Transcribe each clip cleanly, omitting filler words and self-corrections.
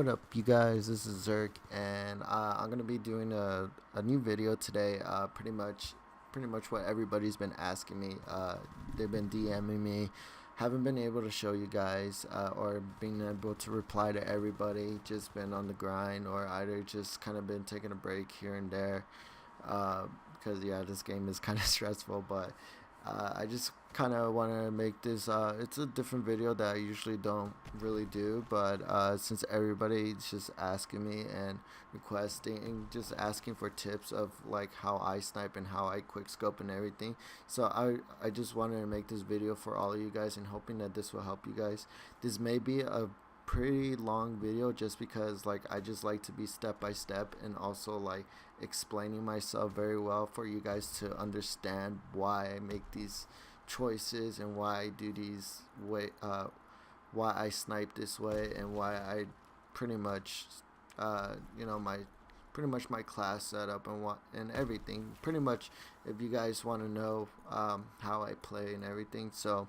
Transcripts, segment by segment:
what up, you guys? This is Zerk, and I'm gonna be doing a new video today. Pretty much what everybody's been asking me. They've been DMing me. Haven't been able to show you guys or being able to reply to everybody. Just been on the grind, or either just kind of been taking a break here and there. Because yeah, this game is kind of stressful, but I just kind of want to make this it's a different video that I usually don't really do, but since everybody's just asking me and requesting and just asking for tips of like how I snipe and how I quick scope and everything, so I just wanted to make this video for all of you guys and hoping that this will help you guys. This may be a pretty long video just because like I just like to be step by step and also like explaining myself very well for you guys to understand why I make these choices and why I do these why I snipe this way and why I pretty much my pretty much my class setup and what and everything pretty much if you guys want to know how I play and everything. So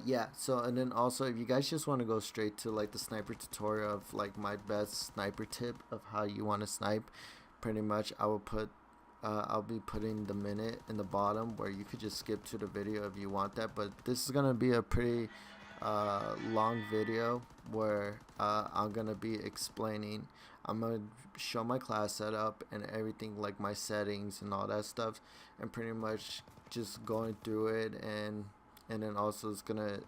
yeah, so and then also if you guys just want to go straight to like the sniper tutorial of like my best sniper tip of how you want to snipe, pretty much I'll be putting the minute in the bottom where you could just skip to the video if you want that. But this is gonna be a pretty long video where I'm gonna be explaining. I'm gonna show my class setup and everything, like my settings and all that stuff, and pretty much just going through it, and then also it's gonna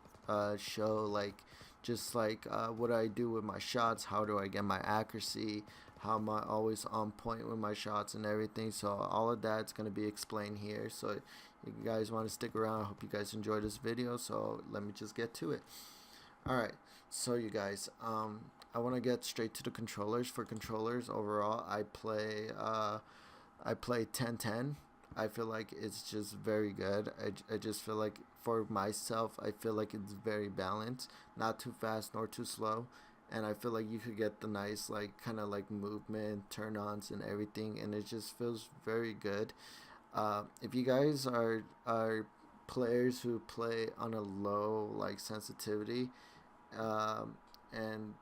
show like just like what I do with my shots, how do I get my accuracy, how am I always on point with my shots and everything. So all of that's gonna be explained here. So if you guys want to stick around, I hope you guys enjoy this video. So let me just get to it. Alright, so you guys, I want to get straight to the controllers. For controllers overall, I play 10-10. I feel like it's just very good. I just feel like for myself, I feel like it's very balanced, not too fast nor too slow, and I feel like you could get the nice like kind of like movement, turn-ons and everything, and it just feels very good. If you guys are players who play on a low like sensitivity, and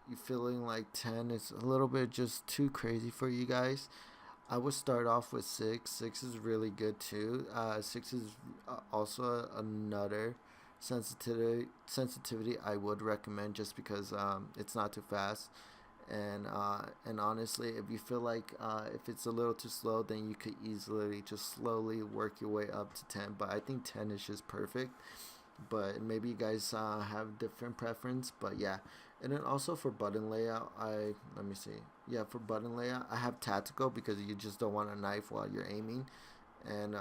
you feeling like 10 is a little bit just too crazy for you guys, I would start off with 6. 6 is really good too. 6 is also another sensitivity I would recommend just because it's not too fast. And honestly, if you feel like if it's a little too slow, then you could easily just slowly work your way up to 10. But I think 10 is just perfect. But maybe you guys have different preference. But yeah, and then also for button layout, let me see. Yeah, for button layout, I have tactical because you just don't want a knife while you're aiming, and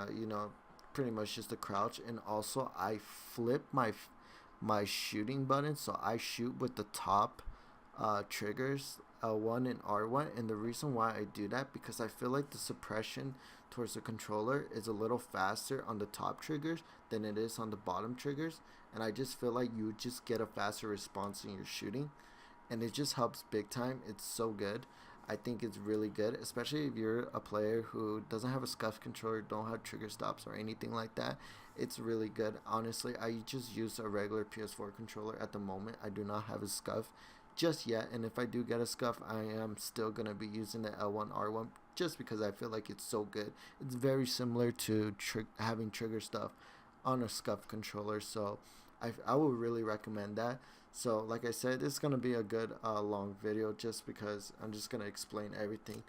pretty much just a crouch. And also I flip my shooting button, so I shoot with the top triggers, L1 and R1. And the reason why I do that, because I feel like the suppression towards the controller is a little faster on the top triggers than it is on the bottom triggers, and I just feel like you just get a faster response in your shooting, and it just helps big time. It's so good. I think it's really good, especially if you're a player who doesn't have a scuff controller, don't have trigger stops or anything like that. It's really good. Honestly, I just use a regular PS4 controller at the moment. I do not have a scuff just yet, and if I do get a scuff, I am still gonna be using the L1 R1 just because I feel like it's so good. It's very similar to having trigger stuff on a scuff controller, so I would really recommend that. So like I said, this is gonna be a good long video just because I'm just gonna explain everything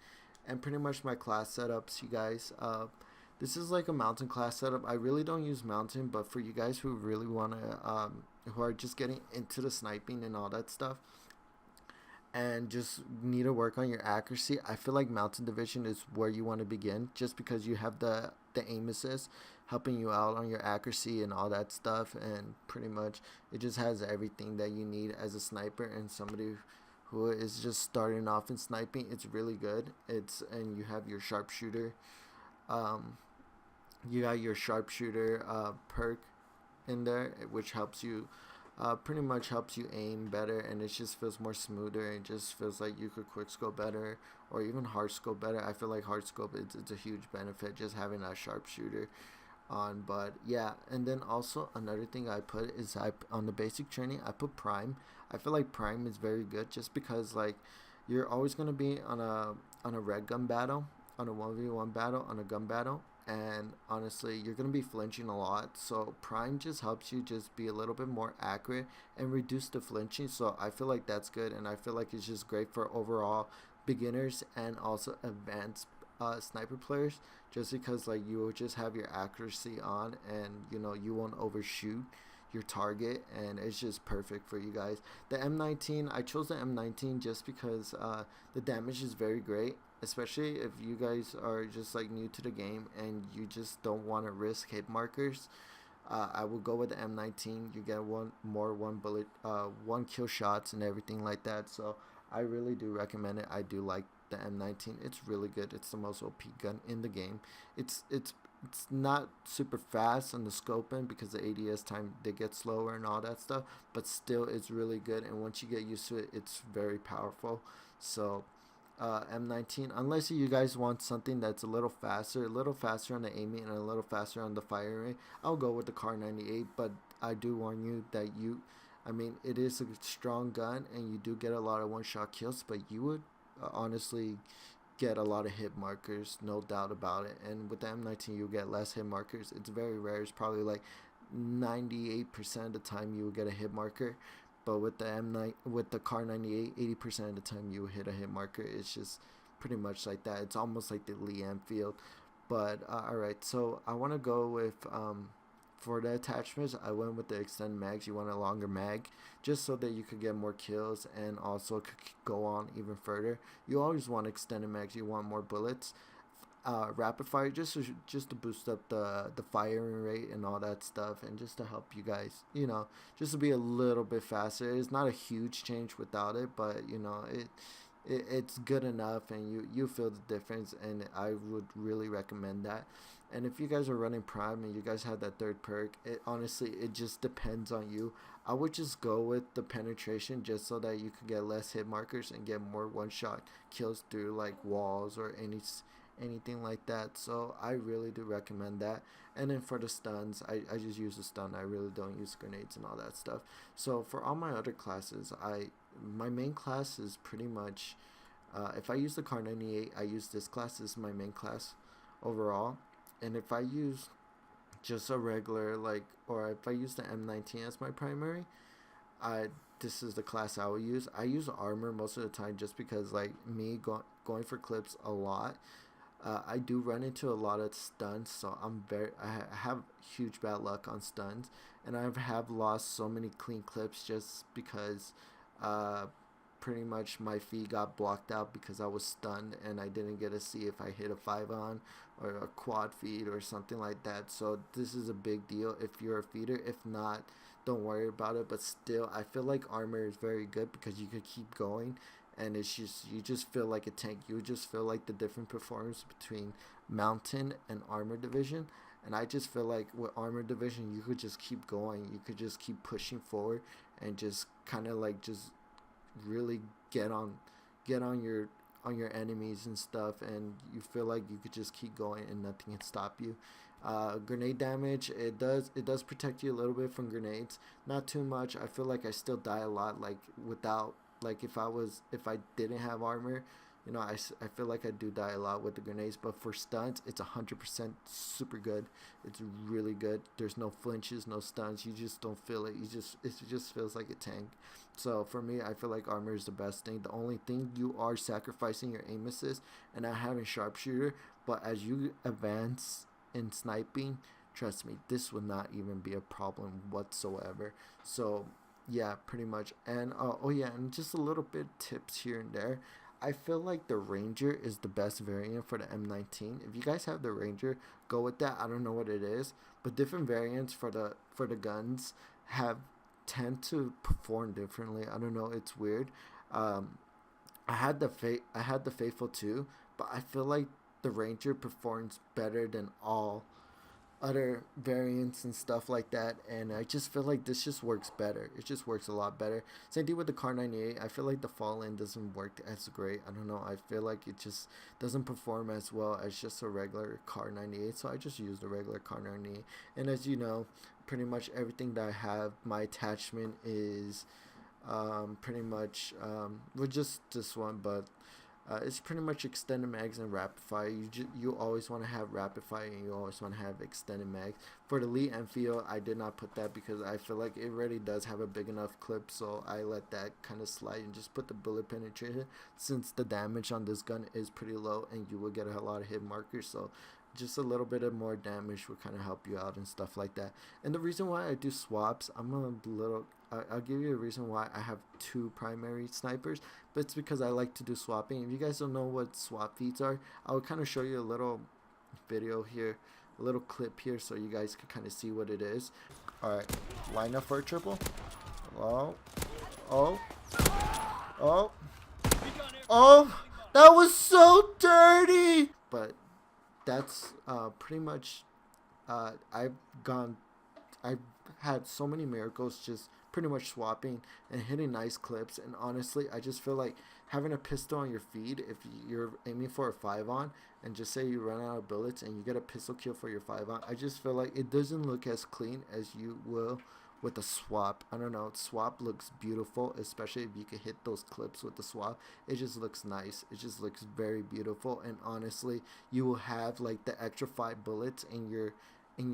and pretty much my class setups, you guys. This is like a mountain class setup. I really don't use mountain, but for you guys who really wanna who are just getting into the sniping and all that stuff and just need to work on your accuracy, I feel like Mountain Division is where you want to begin, just because you have the aim assist helping you out on your accuracy and all that stuff, and pretty much it just has everything that you need as a sniper and somebody who is just starting off in sniping. It's really good. And you have your sharpshooter, you got your sharpshooter perk in there, which helps you pretty much helps you aim better, and it just feels more smoother. It just feels like you could quick scope better or even hard scope better. I feel like hard scope, it's a huge benefit just having a sharpshooter on. But yeah, and then also another thing I put is on the basic training I put prime. I feel like Prime is very good just because like you're always gonna be on a red gun battle, on a 1v1 battle, on a gun battle, and honestly you're gonna be flinching a lot. So Prime just helps you just be a little bit more accurate and reduce the flinching. So I feel like that's good, and I feel like it's just great for overall beginners and also advanced sniper players, just because like you will just have your accuracy on, and you know you won't overshoot your target, and it's just perfect for you guys. The M19, I chose the M19 just because the damage is very great, especially if you guys are just like new to the game and you just don't want to risk hit markers. I will go with the M19. You get one bullet, one kill shots and everything like that. So I really do recommend it. I do like the M19. It's really good. It's the most OP gun in the game. It's not super fast on the scoping because the ADS time they get slower and all that stuff, but still it's really good. And once you get used to it, it's very powerful. So M19, unless you guys want something that's a little faster on the aiming and a little faster on the firing, I'll go with the Car 98. But I do warn you that I mean, it is a strong gun and you do get a lot of one-shot kills, but you would honestly get a lot of hit markers, no doubt about it. And with the M19, you get less hit markers. It's very rare. It's probably like 98% of the time you will get a hit marker. But with the M9, with the Car 98, 80% of the time you will hit a hit marker. It's just pretty much like that. It's almost like the Lee Enfield. But alright, so I want to go with for the attachments, I went with the extended mags. You want a longer mag just so that you could get more kills and also could go on even further. You always want extended mags. You want more bullets. Rapid fire just to boost up the firing rate and all that stuff, and just to help you guys, you know, just to be a little bit faster. It's not a huge change without it, but you know it's good enough, and you feel the difference, and I would really recommend that. And if you guys are running Prime and you guys have that third perk, it honestly it just depends on you. I would just go with the penetration just so that you could get less hit markers and get more one shot kills through like walls or anything like that. So I really do recommend that. And then for the stuns, I just use the stun. I really don't use grenades and all that stuff. So for all my other classes, my main class is pretty much if I use the Car 98, I use this class. This is my main class overall. And if I use just a regular or if I use the M19 as my primary, I this is the class I will use. I use armor most of the time just because like me going for clips a lot. I do run into a lot of stuns, so I have huge bad luck on stuns, and I have lost so many clean clips just because pretty much my feed got blocked out because I was stunned and I didn't get to see if I hit a 5-on or a quad feed or something like that. So this is a big deal if you're a feeder. If not, don't worry about it. But still, I feel like armor is very good because you could keep going, and it's just you just feel like a tank. You just feel like the different performance between mountain and armor division. And I just feel like with armor division, you could just keep going. You could just keep pushing forward and just kind of like just really get on your enemies and stuff, and you feel like you could just keep going and nothing can stop you. Grenade damage, it does protect you a little bit from grenades, not too much. I feel like I still die a lot, like without, like if I didn't have armor, you know, I feel like I do die a lot with the grenades. But for stuns, it's 100% super good. It's really good. There's no flinches, no stuns. You just don't feel it. It just feels like a tank. So for me, I feel like armor is the best thing. The only thing, you are sacrificing your aim assist and not having sharpshooter. But as you advance in sniping, trust me, this will not even be a problem whatsoever. So yeah, pretty much. And oh yeah, and just a little bit tips here and there. I feel like the Ranger is the best variant for the M19. If you guys have the Ranger, go with that. I don't know what it is, but different variants for the guns have tend to perform differently. I don't know, it's weird. I had the Faithful too, but I feel like the Ranger performs better than all other variants and stuff like that, and I just feel like this just works better. It just works a lot better. Same thing with the Car 98. I feel like the Fallen doesn't work as great. I don't know, I feel like it just doesn't perform as well as just a regular Car 98, so I just use the regular Car 98. And as you know, pretty much everything that I have, my attachment is pretty much with just this one, but it's pretty much extended mags and rapid fire. You always want to have rapid fire, and you always want to have extended mags. For the Lee Enfield, I did not put that because I feel like it already does have a big enough clip, so I let that kind of slide and just put the bullet penetration, since the damage on this gun is pretty low and you will get a lot of hit markers. So just a little bit of more damage will kind of help you out and stuff like that. And the reason why I do swaps, I'll give you a reason why I have two primary snipers, but it's because I like to do swapping. If you guys don't know what swap feeds are, I will kind of show you a little video here, a little clip here, so you guys can kind of see what it is. Alright, line up for a triple. Oh, oh, oh, oh, that was so dirty! But that's pretty much, I've had so many miracles just pretty much swapping and hitting nice clips. And honestly, I just feel like having a pistol on your feed, if you're aiming for a 5-on and just say you run out of bullets and you get a pistol kill for your 5-on, I just feel like it doesn't look as clean as you will with the swap. I don't know, swap looks beautiful, especially if you can hit those clips with the swap. It just looks nice, it just looks very beautiful. And honestly, you will have like the extra 5 bullets in your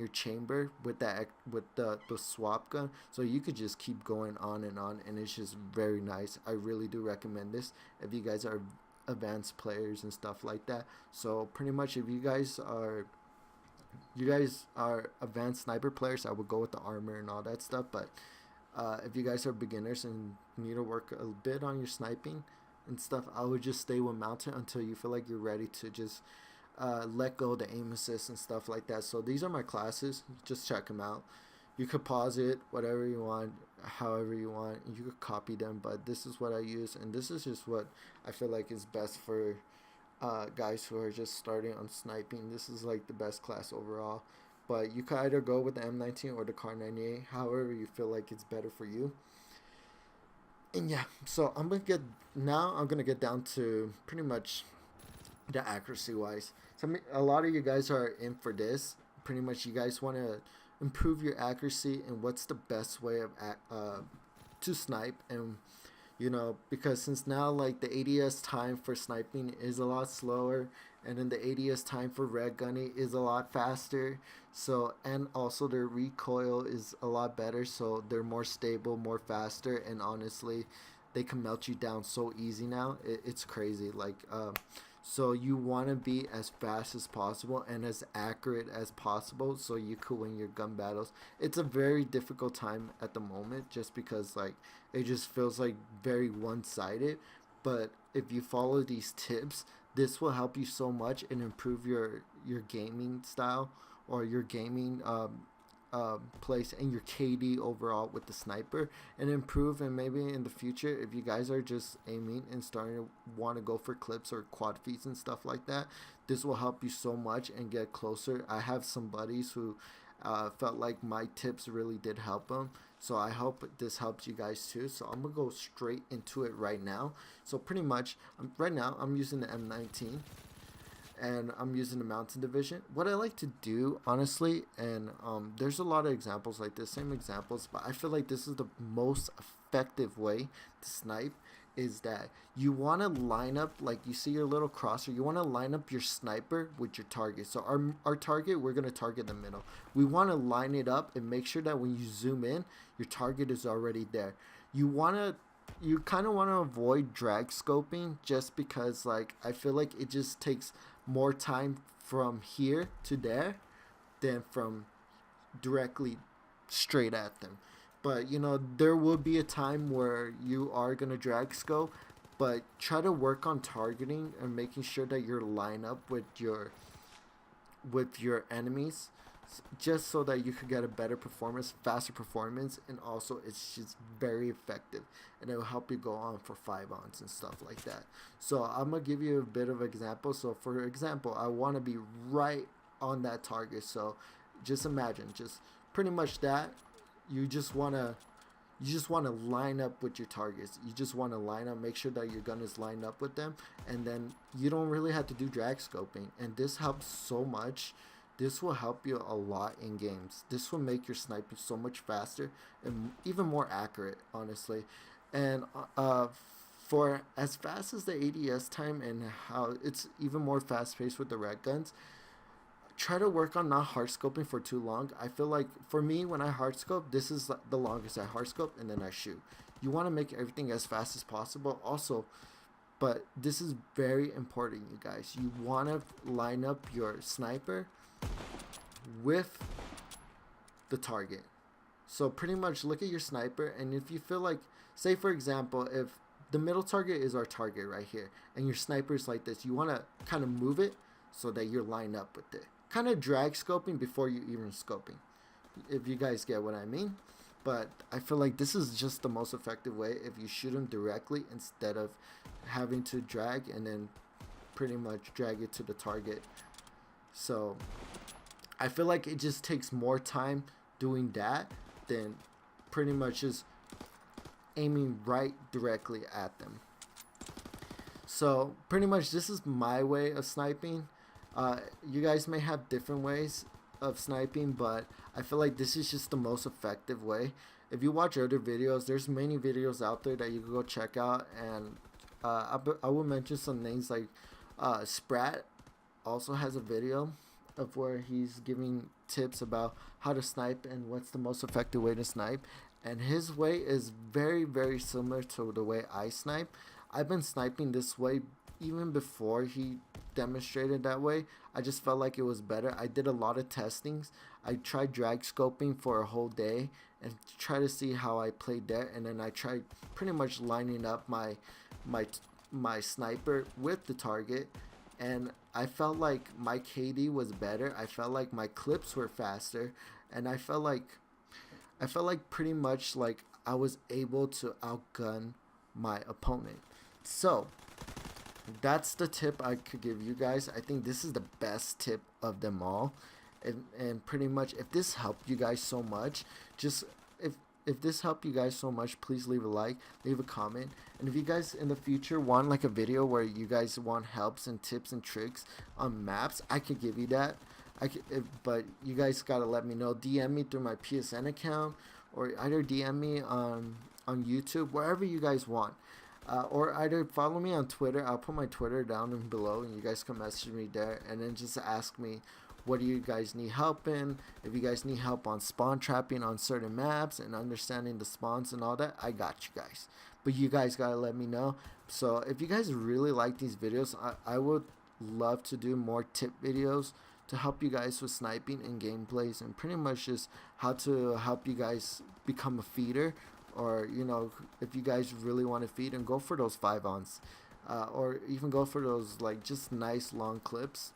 chamber with the swap gun, so you could just keep going on, and it's just very nice. I really do recommend this if you guys are advanced players and stuff like that. So pretty much if you guys are advanced sniper players, I would go with the armor and all that stuff. But if you guys are beginners and need to work a bit on your sniping and stuff, I would just stay with mounted until you feel like you're ready to just let go of the aim assist and stuff like that. So these are my classes, just check them out. You could pause it, whatever you want, however you want, you could copy them, but this is what I use, and this is just what I feel like is best for guys who are just starting on sniping. This is like the best class overall, but you could either go with the M19 or the Kar 98, however you feel like it's better for you. And yeah, so I'm gonna get down to pretty much the accuracy wise. So a lot of you guys are in for this. Pretty much you guys want to improve your accuracy and what's the best way of to snipe. And you know, because since now like the ADS time for sniping is a lot slower, and then the ADS time for red gunning is a lot faster, so, and also their recoil is a lot better, so they're more stable, more faster, and honestly they can melt you down so easy now. It's crazy. Like so you want to be as fast as possible and as accurate as possible so you could win your gun battles. It's a very difficult time at the moment just because like it just feels like very one-sided, but if you follow these tips, this will help you so much and improve your gaming style or your gaming place and your KD overall with the sniper, and improve. And maybe in the future, if you guys are just aiming and starting to want to go for clips or quad feeds and stuff like that, this will help you so much and get closer. I have some buddies who felt like my tips really did help them, so I hope this helps you guys too. So I'm gonna go straight into it right now. So pretty much right now I'm using the M19 and I'm using the mountain division. What I like to do honestly, and there's a lot of examples like this, same examples, but I feel like this is the most effective way to snipe, is that you want to line up, like you see your little crosser, you want to line up your sniper with your target. So our target, we're going to target the middle. We want to line it up and make sure that when you zoom in, your target is already there. You kind of want to avoid drag scoping, just because like I feel like it just takes more time from here to there than from directly straight at them. But you know, there will be a time where you are gonna drag scope, but try to work on targeting and making sure that you're lined up with your enemies, just so that you could get a better performance, faster performance, and also it's just very effective, and it will help you go on for 5-ons and stuff like that. So I'm gonna give you a bit of example. So for example, I want to be right on that target, so just imagine, just pretty much that you just want to line up with your targets. You just want to line up, make sure that your gun is lined up with them, and then you don't really have to do drag scoping, and this helps so much. This will help you a lot in games. This will make your sniping so much faster and even more accurate, honestly. And uh, for as fast as the ADS time and how it's even more fast paced with the red guns, try to work on not hard scoping for too long. I feel like for me, when I hard scope, this is the longest I hard scope, and then I shoot. You want to make everything as fast as possible. Also, but this is very important, you guys. You want to line up your sniper with the target. So pretty much look at your sniper, and if you feel like, say for example, if the middle target is our target right here, and your sniper is like this, you want to kind of move it so that you're lined up with it. Kind of drag scoping before you even scoping, if you guys get what I mean. But I feel like this is just the most effective way if you shoot them directly instead of having to drag and then pretty much drag it to the target. So I feel like it just takes more time doing that than pretty much just aiming right directly at them. So pretty much this is my way of sniping. You guys may have different ways of sniping, but I feel like this is just the most effective way. If you watch other videos, there's many videos out there that you can go check out, and I will mention some names like Sprat also has a video of where he's giving tips about how to snipe and what's the most effective way to snipe, and his way is very similar to the way I snipe. I've been sniping this way even before he demonstrated that way. I just felt like it was better. I did a lot of testings. I tried drag scoping for a whole day and try to see how I played there, and then I tried pretty much lining up my sniper with the target, and I felt like my KD was better. I felt like my clips were faster, and I felt like pretty much like I was able to outgun my opponent. So that's the tip I could give you guys. I think this is the best tip of them all, and pretty much if this helped you guys so much, just if this helped you guys so much, please leave a like, leave a comment, and if you guys in the future want like a video where you guys want helps and tips and tricks on maps, I could give you that. But you guys gotta let me know. DM me through my PSN account, or either DM me on YouTube, wherever you guys want. Or either follow me on Twitter. I'll put my Twitter down and below, and you guys can message me there, and then just ask me what do you guys need help in. If you guys need help on spawn trapping on certain maps and understanding the spawns and all that, I got you guys. But you guys gotta let me know. So if you guys really like these videos, I would love to do more tip videos to help you guys with sniping and gameplays, and pretty much just how to help you guys become a feeder, or you know, if you guys really want to feed and go for those 5-ons, or even go for those like just nice long clips.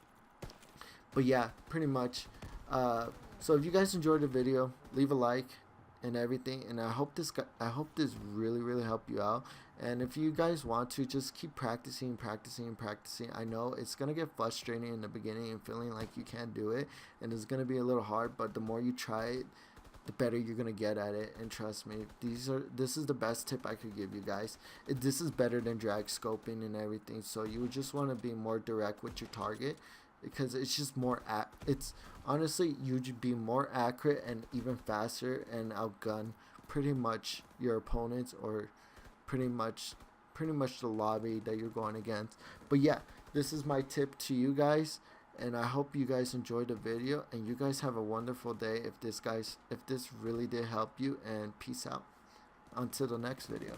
But yeah, pretty much. So if you guys enjoyed the video, leave a like and everything, and I hope this really helped you out. And if you guys want to, just keep practicing. I know it's gonna get frustrating in the beginning and feeling like you can't do it, and it's gonna be a little hard, but the more you try it, the better you're gonna get at it. And trust me, this is the best tip I could give you guys. This is better than drag scoping and everything. So you would just want to be more direct with your target, because it's just more it's honestly, you'd be more accurate and even faster and outgun pretty much your opponents, or pretty much the lobby that you're going against. But yeah, this is my tip to you guys, and I hope you guys enjoyed the video, and you guys have a wonderful day if this really did help you, and peace out until the next video.